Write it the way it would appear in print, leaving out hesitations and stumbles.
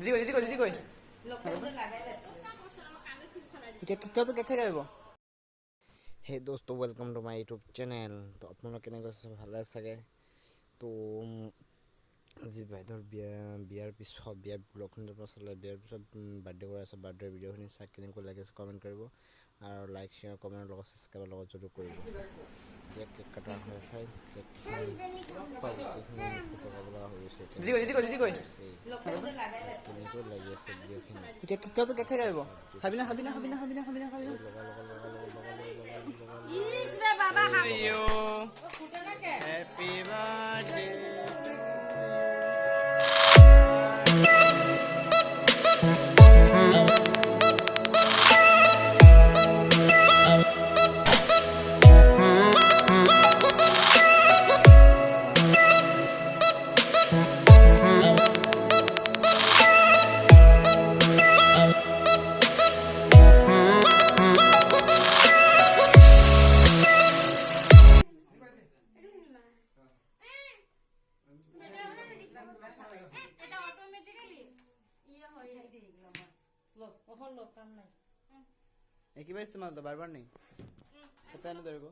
দিদি কই हे दोस्तों welcome to my YouTube channel. तो आपलोग केने ভালে আছে তো আজি বাইদৰ বিয়াৰ পিছত বিয়াৰ ব্লগখনৰ পৰা চলে বিয়াৰ পিছত বাৰ্থডে কৰা আছে বাৰ্থডে ভিডিঅ'খিনি চাই কেনেকৈ লাগিছে কমেণ্ট কৰিব আৰু লাইক শেয়াৰ কমেণ্ট লগত সাবস্ক্ৰাইব লগত জৰুৰ কৰিব। কেক কাটা হৈ আছে কেক দিদি কই কেনেকৈ লাগি আছে ভিডিঅ'খিনি কেক খাই আহিব খাবি না ইস রে বাবা হ্যাপি বার্থডে এটা অটোমেটিক্যালি ইয়ে হয় লো ওখান লো কাম নাই एक ही बार इस्तेमाल तो बार बार नहीं पता है ना तेरे को।